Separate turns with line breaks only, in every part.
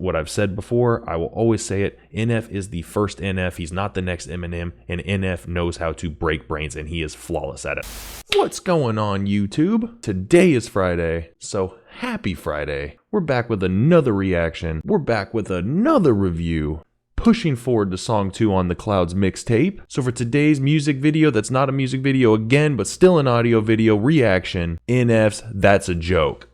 what I've said before. I will always say it. NF is the first NF. He's not the next Eminem, and NF knows how to break brains, and he is flawless at it. What's going on, YouTube? Today is Friday, so happy Friday. We're back with another reaction. We're back with another review. Pushing forward to song 2 on the Clouds mixtape. So for today's music video, that's not a music video again, but still an audio video reaction, NF's That's a Joke.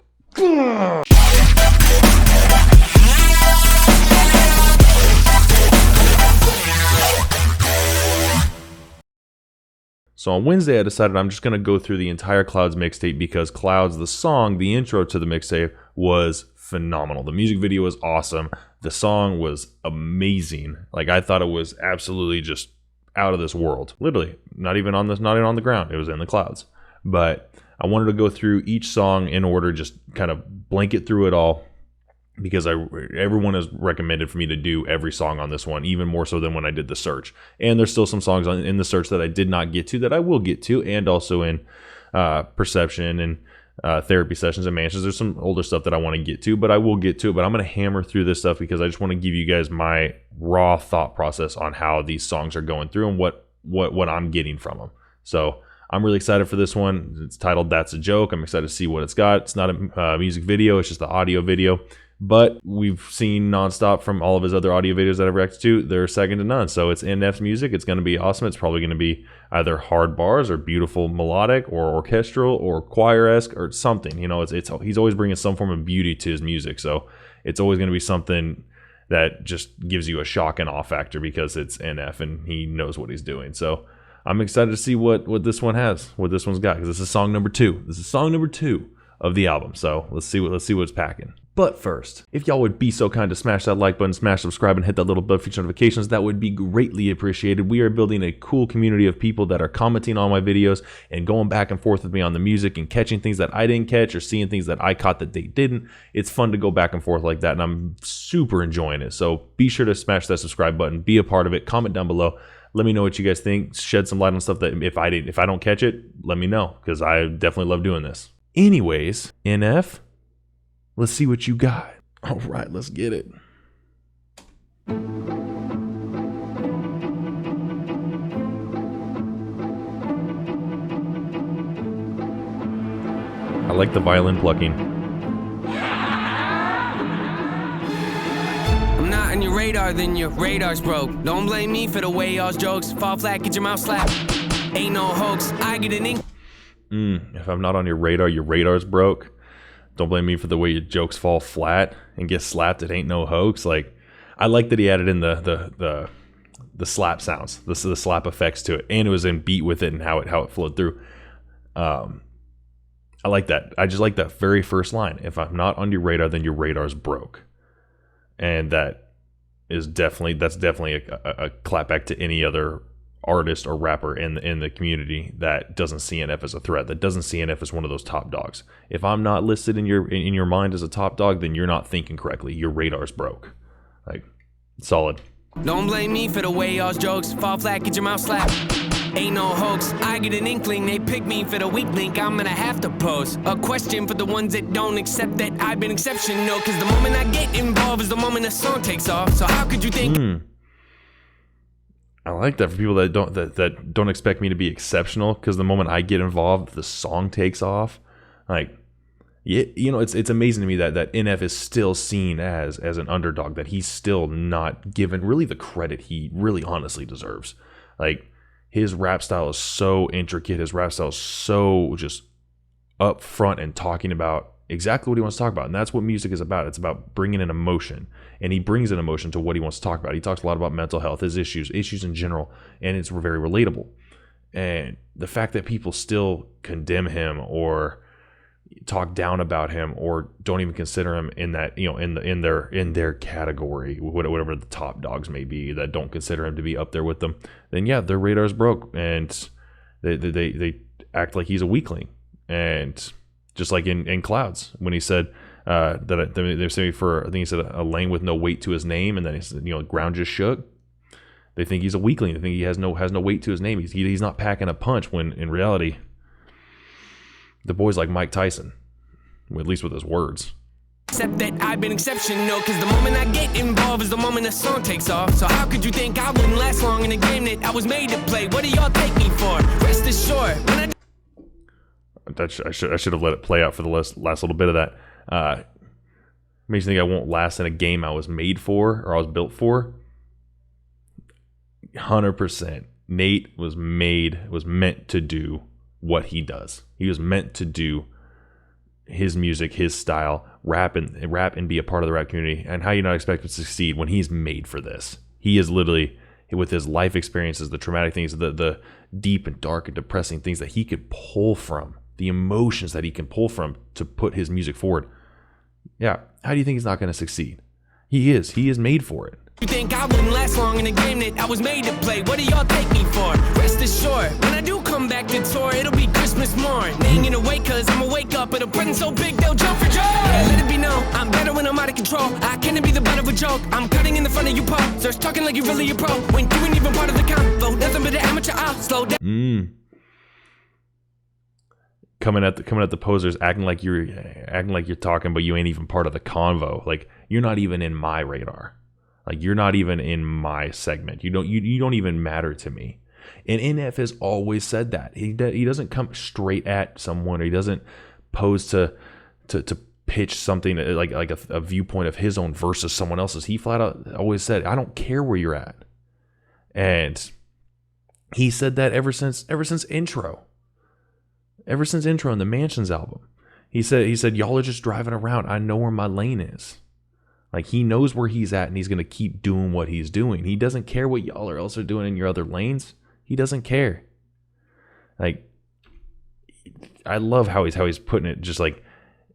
So on Wednesday, I decided I'm just going to go through the entire Clouds mixtape because Clouds, the song, the intro to the mixtape, was phenomenal. The music video was awesome. The song was amazing. Like, I thought it was absolutely just out of this world. Literally, not even on the ground. It was in the clouds. But I wanted to go through each song in order, just kind of blanket through it all, because everyone has recommended for me to do every song on this one, even more so than when I did the search. And there's still some songs in the search that I did not get to that I will get to, and also in Perception and therapy sessions and mansions. There's some older stuff that I want to get to, but I will get to it. But I'm going to hammer through this stuff because I just want to give you guys my raw thought process on how these songs are going through and what I'm getting from them. So I'm really excited for this one. It's titled That's a Joke. I'm excited to see what it's got. It's not a music video. It's just an audio video. But we've seen nonstop from all of his other audio videos that I've reacted to. They're second to none. So it's NF's music. It's going to be awesome. It's probably going to be either hard bars or beautiful melodic or orchestral or choir-esque or something. You know, he's always bringing some form of beauty to his music. So it's always going to be something that just gives you a shock and awe factor because it's NF and he knows what he's doing. So I'm excited to see what this one has, what this one's got, because this is song number 2. This is song number 2 of the album. So let's see what it's packing. But first, if y'all would be so kind to smash that like button, smash subscribe, and hit that little bell for future notifications, that would be greatly appreciated. We are building a cool community of people that are commenting on my videos and going back and forth with me on the music and catching things that I didn't catch or seeing things that I caught that they didn't. It's fun to go back and forth like that, and I'm super enjoying it. So be sure to smash that subscribe button, be a part of it, comment down below. Let me know what you guys think. Shed some light on stuff that if I don't catch it, let me know, because I definitely love doing this. Anyways, NF, let's see what you got. All right, let's get it. I like the violin plucking.
I'm not on your radar, then your radar's broke. Don't blame me for the way y'all's jokes fall flat, get your mouth slapped. Ain't no hoax, I get an ink.
If I'm not on your radar's broke. Don't blame me for the way your jokes fall flat and get slapped. It ain't no hoax. Like, I like that he added in the slap sounds, the slap effects to it, and it was in beat with it and how it flowed through. I like that. I just like that very first line. If I'm not on your radar, then your radar's broke, and that's definitely a clapback to any other artist or rapper in the community that doesn't see NF as a threat, that doesn't see NF as one of those top dogs. If I'm not listed in your mind as a top dog, then you're not thinking correctly. Your radar's broke. Like, solid.
Don't blame me for the way y'all's jokes fall flat, get your mouth slapped. Ain't no hoax, I get an inkling, they pick me for the weak link. I'm gonna have to pose a question for the ones that don't accept that I've been exceptional, cause the moment I get involved is the moment the song takes off. So how could you think
I like that for people that don't expect me to be exceptional, because the moment I get involved, the song takes off. Like, yeah, you know, it's amazing to me that NF is still seen as an underdog, that he's still not given really the credit he really honestly deserves. Like, his rap style is so intricate, his rap style is so just up front and talking about exactly what he wants to talk about. And that's what music is about. It's about bringing an emotion, and he brings an emotion to what he wants to talk about. He talks a lot about mental health, his issues in general, and it's very relatable. And the fact that people still condemn him or talk down about him or don't even consider him in that, you know, in their category, whatever the top dogs may be, that don't consider him to be up there with them, then yeah, their radar's broke, and they act like he's a weakling. And just like in Clouds, when he said that they say for, I think he said a lane with no weight to his name, and then he said, you know, ground just shook. They think he's a weakling. They think he has no weight to his name. He's not packing a punch, when in reality, the boy's like Mike Tyson, at least with his words.
Except that I've been exceptional, cause the moment I get involved is the moment the song takes off. So how could you think I wouldn't last long in a game that I was made to play? What do y'all take me for? Rest assured, when
I should have let it play out for the last little bit of that. Makes you think I won't last in a game I was made for or I was built for. 100%. Nate was meant to do what he does. He was meant to do his music, his style, rap and be a part of the rap community. And how you not expect him to succeed when he's made for this? He is literally, with his life experiences, the traumatic things, the deep and dark and depressing things that he could pull from, the emotions that he can pull from to put his music forward. Yeah, how do you think he's not going to succeed? He is made for it.
you think I wouldn't last long in a game that I was made to play? What do y'all take me for? Rest assured, when I do come back to tour, it'll be Christmas morn. They ain't gonna wait cause I'ma wake up at a present so big they'll jump for joy. Yeah, let it be known, I'm better when I'm out of control. I can't be the butt of a joke. I'm cutting in the front of you posers, talking like you're really a pro. When you ain't even part of the convo, nothing but an amateur, I'll slow down.
Coming at the posers, acting like you're talking, but you ain't even part of the convo. Like, you're not even in my radar. Like, you're not even in my segment. You don't even matter to me. And NF has always said that. He doesn't come straight at someone, or he doesn't pose to pitch something like a viewpoint of his own versus someone else's. He flat out always said, I don't care where you're at. And he said that ever since intro. Ever since intro in the Mansions album. He said, y'all are just driving around. I know where my lane is. Like, he knows where he's at, and he's going to keep doing what he's doing. He doesn't care what y'all else are doing in your other lanes. He doesn't care. Like, I love how he's putting it. Just like,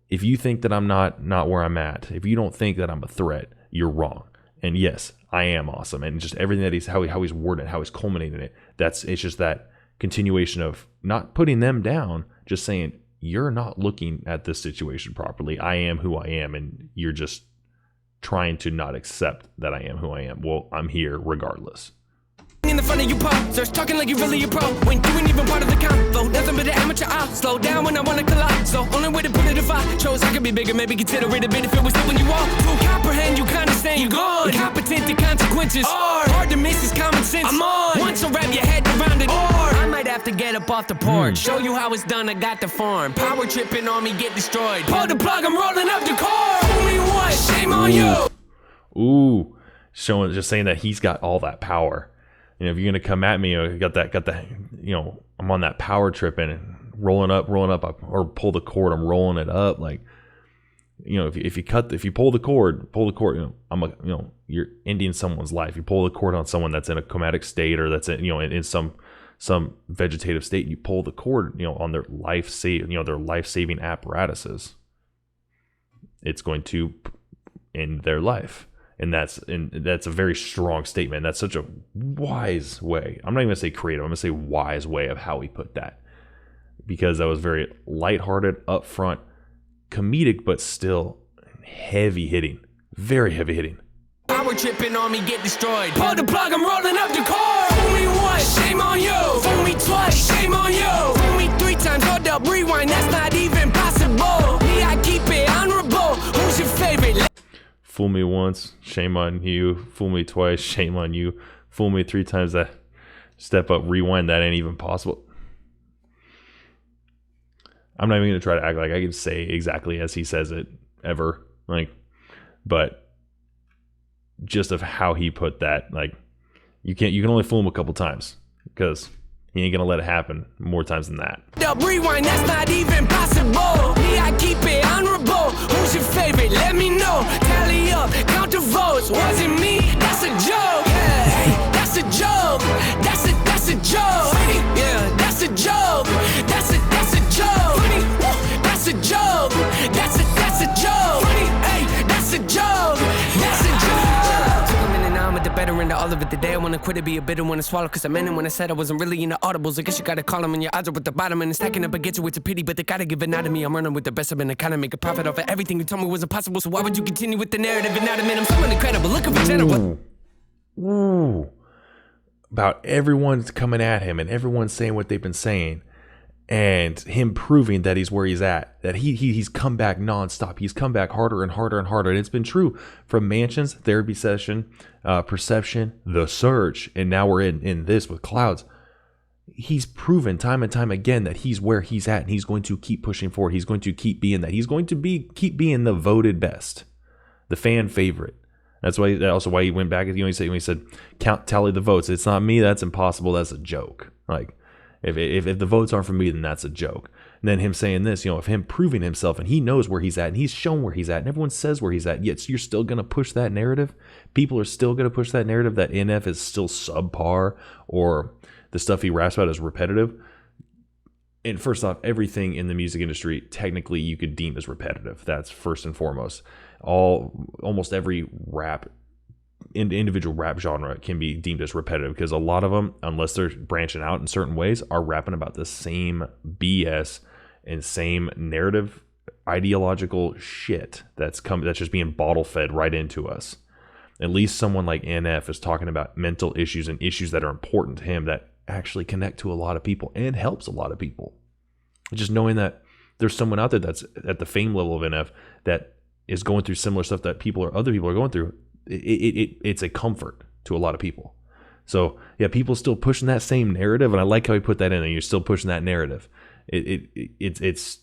if you think that I'm not where I'm at, if you don't think that I'm a threat, you're wrong. And yes, I am awesome. And just everything that how he's wording it, how he's culminating it, it's just that continuation of not putting them down, just saying, you're not looking at this situation properly. I am who I am, and you're just trying to not accept that I am who I am. Well, I'm here regardless.
In the front of you posers, talking like you're really a pro. When you ain't even part of the convo, nothing but an amateur, I'll slow down when I wanna collide. So only way to put it, if I chose I could be bigger, maybe consider it a bit if it was it when you walk. To comprehend, you kinda saying you're gone. Incompetent, the consequences are hard to miss, is common sense. I'm on. Once so wrap your head around it, or I might have to get up off the porch, show you how it's done. I got the form. Power tripping on me, get destroyed. Pull the plug, I'm rolling up the core. Only one, shame on you.
Ooh, just saying that he's got all that power. You know, if you're gonna come at me, got that, you know, I'm on that power trip and rolling up, or pull the cord, I'm rolling it up. Like, you know, if you pull the cord, you know, you're ending someone's life. You pull the cord on someone that's in a comatic state, or that's in some vegetative state. You pull the cord, you know, on their their life-saving apparatuses. It's going to end their life. And that's a very strong statement. That's such a wise way. I'm not even going to say creative. I'm going to say wise way of how he put that. Because that was very lighthearted, upfront, comedic, but still heavy hitting. Very heavy hitting.
Power tripping on me, get destroyed. Pull the plug, I'm rolling up the core. Fool me once, shame on you. Fool me twice, shame on you. Fool me 3 times, hold up, rewind. That's not even possible. Me, I keep it honorable. Who's your favorite?
Fool me once, shame on you. Fool me twice, shame on you. Fool me 3 times, that step up, rewind, that ain't even possible. I'm not even going to try to act like I can say exactly as he says it ever. Like, but just of how he put that, like, you can only fool him a couple times, because he ain't going to let it happen more times than that.
Rewind, that's not even possible. Me, I keep it honorable. Who's your favorite? Let me know. Tally up, count the votes. Was it me? That's a joke. Yeah, hey, that's a joke. That's a joke. Yeah, that's a joke. That's a joke. That's a joke. That's a joke. Hey, that's a joke. That's a joke. Took a minute, now I'm at the better end of all of it. Today I wanna quit it, be a bitter one to swallow. Cause I meant it when I said I wasn't really into audibles. I guess you gotta call them when your odds are at the bottom. And it's stacking up against you, it's a pity, but they gotta give it out of me. I'm running with the best, I've been trying to make a profit off of everything you told me was impossible. So why would you continue with the narrative and not admit I'm someone incredible? Looking for general.
Ooh. About everyone's coming at him and everyone's saying what they've been saying. and him proving that he's where he's at, that he's come back nonstop. He's come back harder and harder and harder. And it's been true from Mansions, Therapy Session, Perception, The Search, and now we're in this with Clouds. He's proven time and time again that he's where he's at, and he's going to keep pushing forward. He's going to keep being that. He's going to keep being the voted best, the fan favorite. That's why he went back. He said tally the votes. It's not me. That's impossible. That's a joke. Like if the votes aren't for me, then that's a joke. And then him saying this, of him proving himself, and he knows where he's at, and he's shown where he's at, and everyone says where he's at. Yet you're still gonna push that narrative. People are still gonna push that narrative that NF is still subpar, or the stuff he raps about is repetitive. And first off, everything in the music industry technically you could deem as repetitive. That's first and foremost. Almost every individual rap genre can be deemed as repetitive, because a lot of them, unless they're branching out in certain ways, are rapping about the same BS and same narrative ideological shit that's just being bottle fed right into us. At least someone like NF is talking about mental issues and issues that are important to him, that actually connect to a lot of people and helps a lot of people. Just knowing that there's someone out there that's at the fame level of NF that is going through similar stuff that other people are going through, it's a comfort to a lot of people. So yeah, people still pushing that same narrative, and I like how he put that in, and you're still pushing that narrative. It's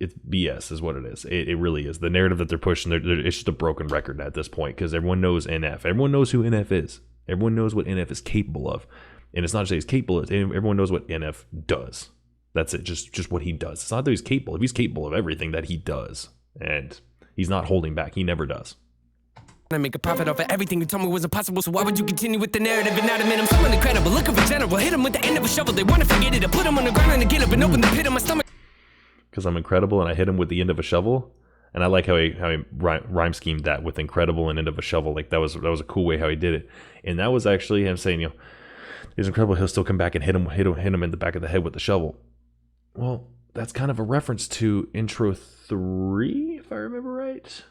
BS is what it is. It really is. The narrative that they're pushing, it's just a broken record at this point, because everyone knows NF. Everyone knows who NF is. Everyone knows what NF is capable of. And it's not just that he's capable of, everyone knows what NF does. That's it, just what he does. It's not that he's capable. If he's capable of everything that he does, and he's not holding back. He never does.
I make a profit off of everything you told me was impossible, so why would you continue with the narrative and not admit I'm someone incredible, looking for general, hit him with the end of a shovel, they want to forget it, I put him on the ground and I get up and open the pit of my stomach.
Because I'm incredible and I hit him with the end of a shovel, and I like how he rhyme schemed that with incredible and end of a shovel. Like that was a cool way how he did it, and that was actually him saying, he's incredible, he'll still come back and hit him in the back of the head with the shovel. Well, that's kind of a reference to intro 3, if I remember right.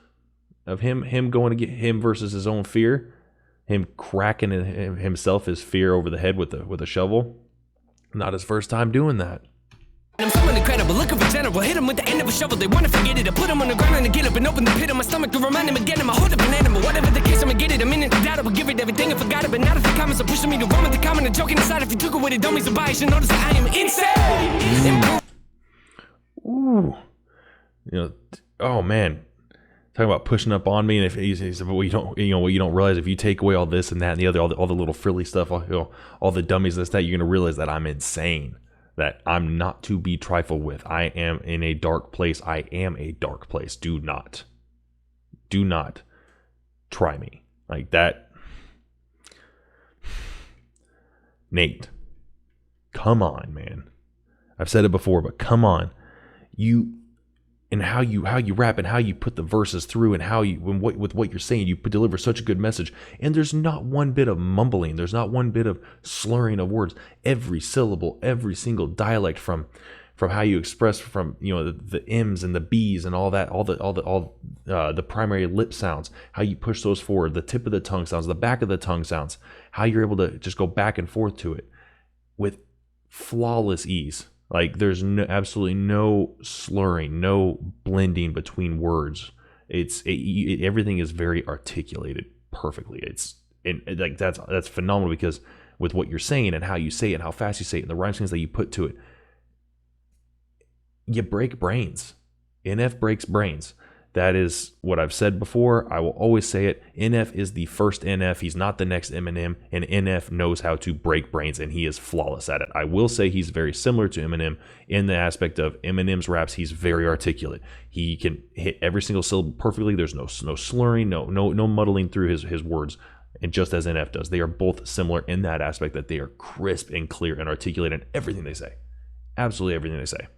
Of him going to get him versus his own fear, him cracking himself his fear over the head with a shovel. Not his first time doing that.
I'm someone incredible, looking for general, hit him with the end of a shovel, they want to forget it, I put him on the ground and I get up and open the pit of my stomach to remind him again, I'm a hold up an animal, whatever the case, I'ma get it, a minute to doubt, I will give it everything, I forgot it, but not if the comments are pushing me to run with the comment and joking aside, if you took it with it, don't mean some bias, you notice that I am insane.
Ooh. Oh man. Talking about pushing up on me, and if he said, well, you don't realize, if you take away all this and that and the other, all the little frilly stuff, all the dummies, this, that, you're gonna realize that I'm insane, that I'm not to be trifled with. I am in a dark place. I am a dark place. Do not try me like that. Nate, come on, man. I've said it before, but come on. And how you rap and how you put the verses through, and with what you're saying, you deliver such a good message. And there's not one bit of mumbling. There's not one bit of slurring of words. Every syllable, every single dialect, from how you express, from the M's and the B's and all that, all the primary lip sounds, how you push those forward, the tip of the tongue sounds, the back of the tongue sounds, how you're able to just go back and forth to it with flawless ease. Like there's absolutely no slurring, no blending between words. Everything is very articulated perfectly. That's phenomenal, because with what you're saying and how you say it and how fast you say it and the rhyme schemes that you put to it, you break brains. NF breaks brains. That is what I've said before. I will always say it. NF is the first NF. He's not the next Eminem, and NF knows how to break brains, and he is flawless at it. I will say he's very similar to Eminem in the aspect of Eminem's raps. He's very articulate. He can hit every single syllable perfectly. There's no slurring, no muddling through his words. And just as NF does, they are both similar in that aspect, that they are crisp and clear and articulate in everything they say. Absolutely everything they say.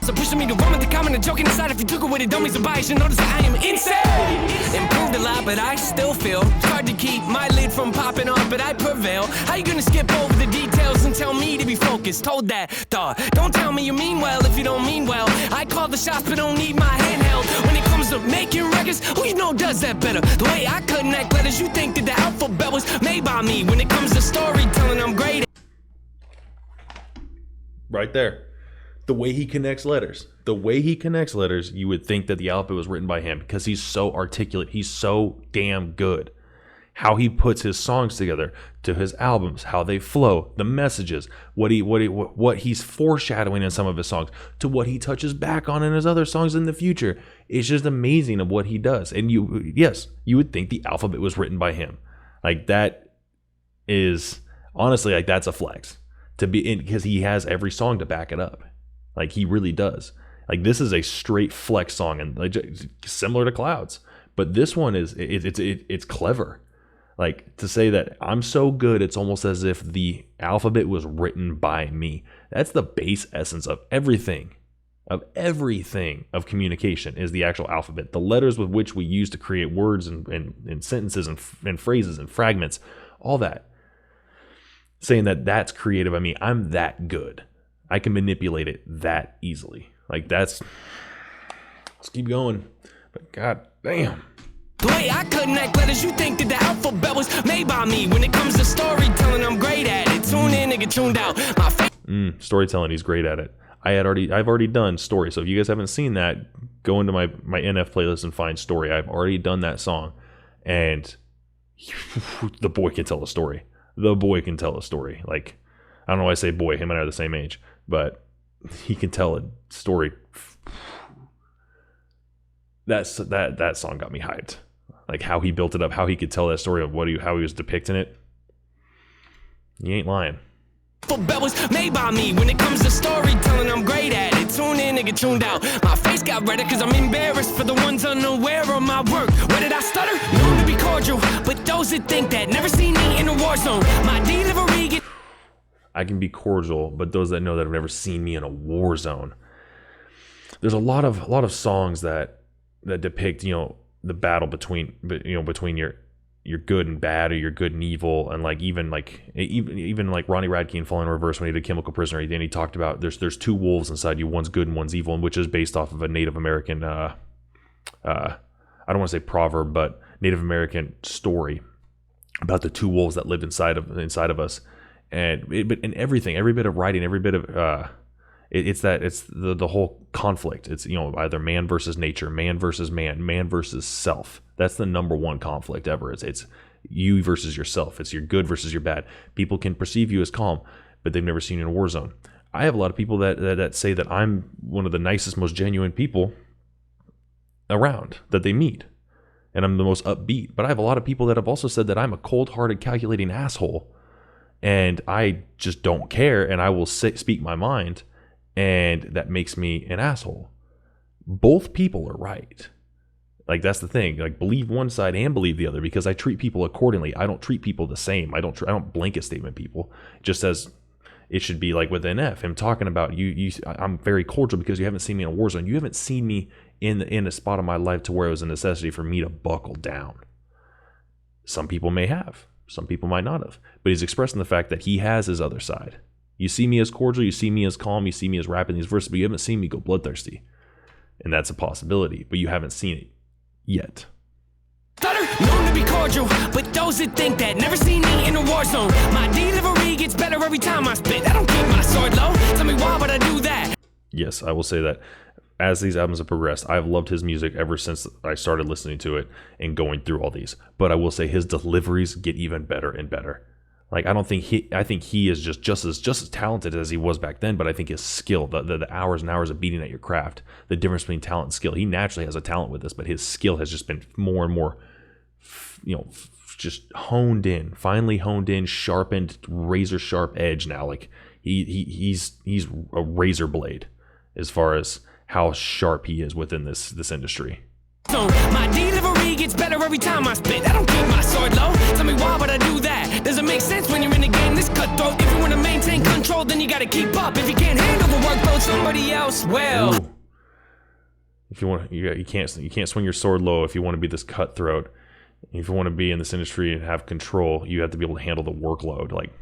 So pushing me to run with the comment and joking aside, if you took it with it, don't mean some bias, you notice that I am insane. Improved a lot, but I still feel it's hard to keep my lid from popping off, but I prevail. How you gonna skip over the details and tell me to be focused? Hold that thought. Don't tell me you mean well if you don't mean well. I call the shots, but don't need my handheld. When it comes to making records, who you know does that better? The way I connect letters, you think that the alphabet was made by me. When it comes to storytelling, I'm great.
Right there. The way he connects letters, you would think that the alphabet was written by him because he's so articulate. He's so damn good. How he puts his songs together to his albums, how they flow, the messages, what he's foreshadowing in some of his songs to what he touches back on in his other songs in the future. It's just amazing of what he does. And you would think the alphabet was written by him. Like, that is honestly, like, that's a flex to be in, because he has every song to back it up. Like, he really does. Like, this is a straight flex song, and like, similar to Clouds, but this one is it's clever. Like, to say that I'm so good, it's almost as if the alphabet was written by me. That's the base essence of everything of communication is the actual alphabet. The letters with which we use to create words and sentences and phrases and fragments, all that. Saying that that's created by me. I'm that good. I can manipulate it that easily. Like, let's keep going. But god damn.
The way I connect letters, you think that the alphabet was made by me. When it comes to storytelling, I'm great at it. Tune in and get tuned out.
Storytelling, he's great at it. I've already done story. So if you guys haven't seen that, go into my NF playlist and find story. I've already done that song, and the boy can tell a story. Like, I don't know why I say boy. Him and I are the same age, but he can tell a story. That song got me hyped. Like, how he built it up, how he could tell that story of how he was depicting it. You ain't lying.
Alphabet was made by me. When it comes to storytelling, I'm great at it. Tune in and get tuned out. My face got redder because I'm embarrassed for the ones unaware of my work. Where did I stutter? Known to be cordial, but those that think that never seen me in a war zone. My delivery get...
I can be cordial, but those that know that have never seen me in a war zone. There's a lot of songs that depict, the battle between your good and bad, or your good and evil, and even Ronnie Radke in Falling in Reverse, when he did Chemical Prisoner, then he talked about there's two wolves inside you, one's good and one's evil, and which is based off of a Native American I don't want to say proverb, but Native American story about the two wolves that lived inside of us. But in everything, every bit of writing, every bit of it's the whole conflict. It's either man versus nature, man versus man versus self. That's the number one conflict ever. It's you versus yourself. It's your good versus your bad. People can perceive you as calm, but they've never seen you in a war zone. I have a lot of people that say that I'm one of the nicest, most genuine people around that they meet, and I'm the most upbeat. But I have a lot of people that have also said that I'm a cold-hearted, calculating asshole, and I just don't care, and I will speak my mind. And that makes me an asshole. Both people are right. Like, that's the thing. Like, believe one side and believe the other, because I treat people accordingly. I don't treat people the same. I don't blanket statement people. Just as it should be, like with NF, him talking about you. I'm very cordial because you haven't seen me in a war zone. You haven't seen me in a spot of my life to where it was a necessity for me to buckle down. Some people may have. Some people might not have. But he's expressing the fact that he has his other side. You see me as cordial, you see me as calm, you see me as rapping these verses, but you haven't seen me go bloodthirsty. And that's a possibility, but you haven't seen it yet.
Known to be cordial, but those that think that never seen me in a war zone. My delivery gets better every time I spit. I don't keep my sword low. Tell me why would I do that?
Yes, I will say that as these albums have progressed, I've loved his music ever since I started listening to it and going through all these. But I will say his deliveries get even better and better. Like, I think he is just as talented as he was back then, but I think his skill, the hours and hours of beating at your craft, the difference between talent and skill. He naturally has a talent with this, but his skill has just been more and more, just finally honed in, sharpened, razor sharp edge now. Like, he's a razor blade as far as how sharp he is within this industry.
So my delivery gets better every time I spit. I don't keep my sword low. Tell me why would I do that? Doesn't make sense when you're in the game this cutthroat. If you want to maintain control, then you got to keep up. If you can't handle the workload, somebody else will.
Ooh. If you want, you can't swing your sword low if you want to be this cutthroat. If you want to be in this industry and have control, you have to be able to handle the workload. Like,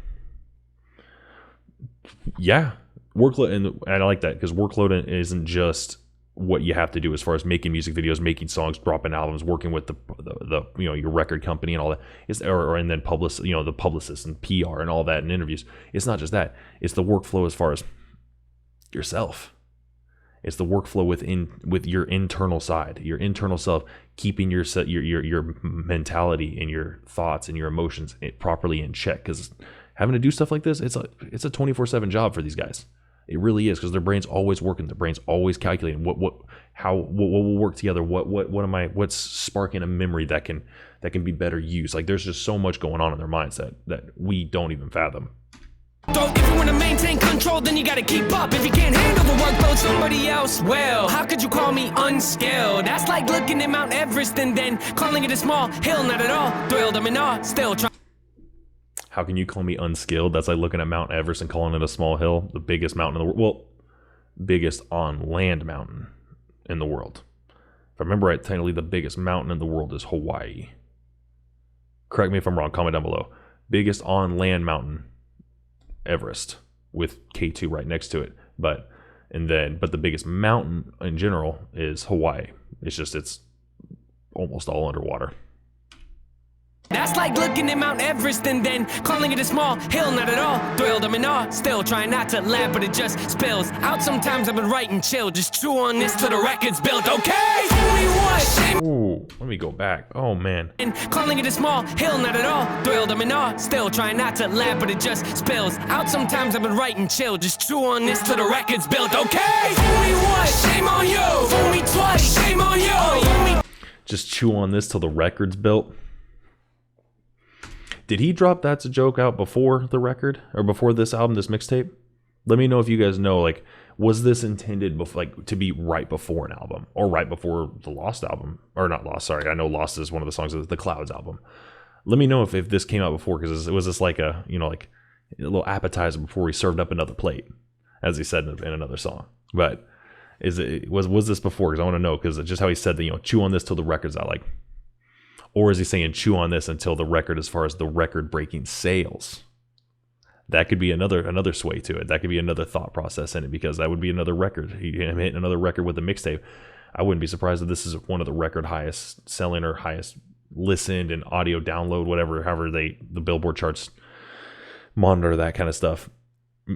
yeah, workload, and I like that because workload isn't just what you have to do as far as making music videos, making songs, dropping albums, working with the your record company and all that. And then the publicists and PR and all that and interviews. It's not just that. It's the workflow as far as yourself. It's the workflow with your internal side, your internal self, keeping your mentality and your thoughts and your emotions properly in check. Because having to do stuff like this, it's a 24/7 job for these guys. It really is, because their brain's always working. Their brain's always calculating what will work together. What's sparking a memory that can be better used. Like, there's just so much going on in their minds that we don't even fathom.
So if you want to maintain control, then you gotta keep up. If you can't handle the workload, somebody else will. How could you call me unskilled? That's like looking at Mount Everest and then calling it a small hill. Not at all thrilled, I'm in awe, still trying.
How can you call me unskilled? That's like looking at Mount Everest and calling it a small hill. The biggest mountain in the world. Well, biggest on land mountain in the world. If I remember right, technically the biggest mountain in the world is Hawaii. Correct me if I'm wrong, comment down below. Biggest on land mountain, Everest, with K2 right next to it. But the biggest mountain in general is Hawaii. It's almost all underwater.
That's like looking at Mount Everest and then calling it a small hill. Not at all thrilled, I'm in awe, still trying not to laugh, but it just spills out. Sometimes I've been writing chill, just chew on this till the record's built, okay?
Ooh, let me go back. Oh man.
And calling it a small hill, not at all thrilled, I'm in awe, still trying not to laugh, but it just spills out. Sometimes I've been writing chill, just chew on this till the record's built, okay? Fool me once, shame on you. Fool me twice, shame on you.
Just chew on this till the record's built. Did he drop That's a Joke out before the record, or before this album, this mixtape? Let me know if you guys know, like, was this intended to be right before an album, or right before the Lost album? Or not Lost, sorry. I know Lost is one of the songs of the Clouds album. Let me know if this came out before, because it was just like a little appetizer before he served up another plate, as he said in another song. But was this before? Because I want to know, because just how he said that, chew on this till the record's out, like. Or is he saying chew on this until the record, as far as the record-breaking sales? That could be another sway to it. That could be another thought process in it, because that would be another record. Him hitting another record with a mixtape. I wouldn't be surprised if this is one of the record highest selling or highest listened and audio download, however the Billboard charts monitor that kind of stuff.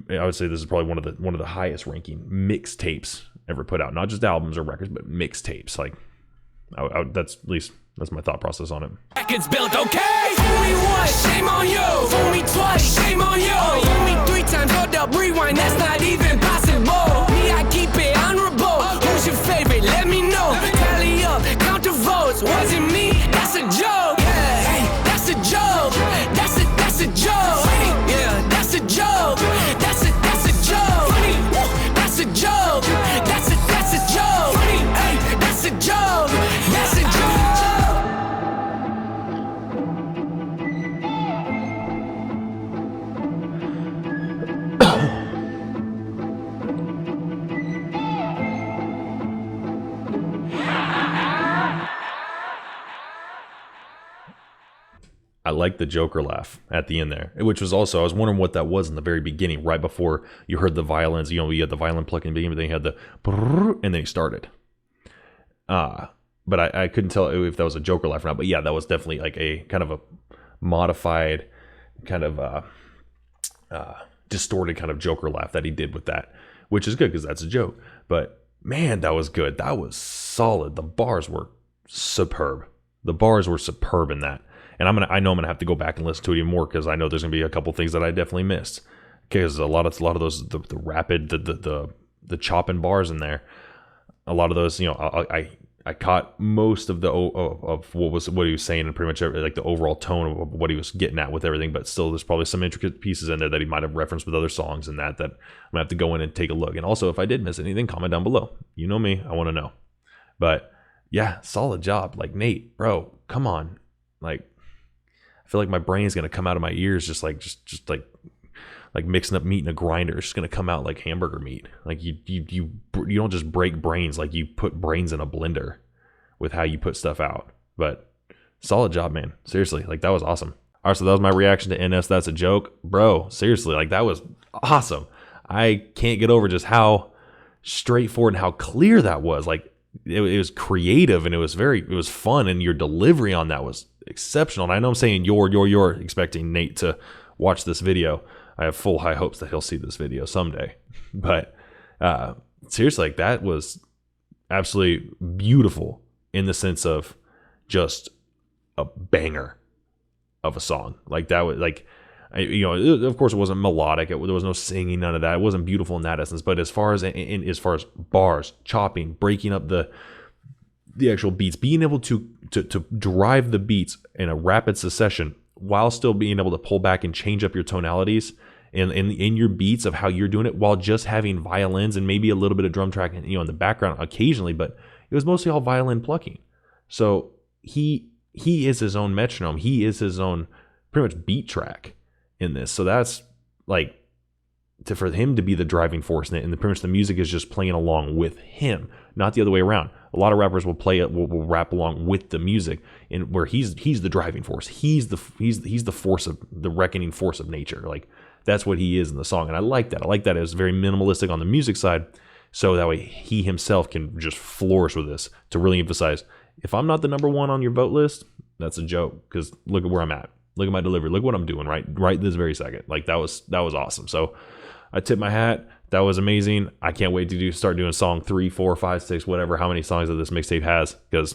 I would say this is probably one of the highest ranking mixtapes ever put out. Not just albums or records, but mixtapes. Like, that's at least. That's my thought process on it.
Records built, okay? Fool me once, shame on you. Fool me twice, shame on you. Fool me 3 times, hold up, rewind, that's not even possible. Me, I keep it honorable. Who's your favorite? Let me know. Tally up, count the votes. Was it me? That's a joke. Hey, that's a joke. That's a joke. Yeah, that's a joke. That's a joke. That's a joke. That's a joke. Hey, that's a joke. That's a joke.
I like the Joker laugh at the end there, which was also, I was wondering what that was in the very beginning, right before you heard the violins. You had the violin plucking in the beginning, but then you had the brrr, and then he started. But I couldn't tell if that was a Joker laugh or not. But yeah, that was definitely like a kind of a modified, kind of distorted kind of Joker laugh that he did with that, which is good because that's a joke. But man, that was good. That was solid. The bars were superb. The bars were superb in that. And I know I'm gonna have to go back and listen to it even more, because I know there's gonna be a couple things that I definitely missed. Because a lot of those the rapid the chopping bars in there, a lot of those, I caught most of what he was saying, and pretty much like the overall tone of what he was getting at with everything. But still, there's probably some intricate pieces in there that he might have referenced with other songs and that I'm gonna have to go in and take a look. And also, if I did miss anything, comment down below. You know me, I want to know. But yeah, solid job. Like, Nate, bro, come on. Like, I feel like my brain's gonna come out of my ears just like mixing up meat in a grinder. It's just gonna come out like hamburger meat. Like you don't just break brains, like you put brains in a blender with how you put stuff out. But solid job, man. Seriously, like that was awesome. All right, so that was my reaction to NS That's a Joke, bro. Seriously, like that was awesome. I can't get over just how straightforward and how clear that was. Like it was creative and it was fun, and your delivery on that was exceptional. And I know I'm saying you're expecting Nate to watch this video. I have full high hopes that he'll see this video someday. But seriously, like that was absolutely beautiful in the sense of just a banger of a song. Like that was like, of course it wasn't melodic. There was no singing, none of that. It wasn't beautiful in that essence. But as far as bars, chopping, breaking up the actual beats, being able to drive the beats in a rapid succession while still being able to pull back and change up your tonalities in your beats of how you're doing it, while just having violins and maybe a little bit of drum track, in the background occasionally, but it was mostly all violin plucking. So he is his own metronome. He is his own pretty much beat track in this. So that's like for him to be the driving force in it, and pretty much the music is just playing along with him, not the other way around. A lot of rappers will play it, will rap along with the music, and where he's the driving force. He's the force of the reckoning force of nature. Like that's what he is in the song, and I like that. I like that it was very minimalistic on the music side, so that way he himself can just flourish with this to really emphasize. If I'm not the number one on your vote list, that's a joke, because look at where I'm at. Look at my delivery. Look what I'm doing right this very second. Like that was awesome. So I tip my hat. That was amazing. I can't wait to start doing song 3, 4, 5, 6, whatever, how many songs that this mixtape has, because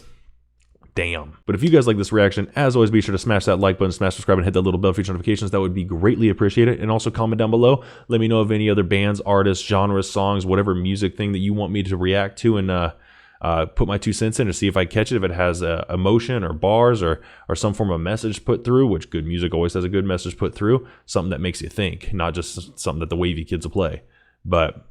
damn. But if you guys like this reaction, as always, be sure to smash that like button, smash subscribe, and hit that little bell for each notifications. That would be greatly appreciated. And also comment down below. Let me know of any other bands, artists, genres, songs, whatever music thing that you want me to react to, and put my 2 cents in to see if I catch it, if it has emotion or bars or some form of message put through, which good music always has a good message put through, something that makes you think, not just something that the wavy kids will play. But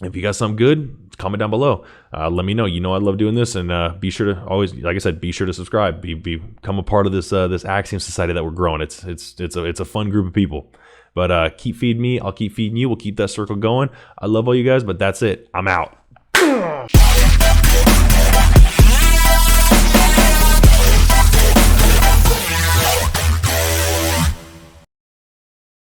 if you got something good, comment down below. Let me know. I love doing this, and be sure to always, like I said, be sure to subscribe. Become a part of this Axiom society that we're growing. It's a fun group of people. But keep feeding me. I'll keep feeding you. We'll keep that circle going. I love all you guys, but that's it. I'm out.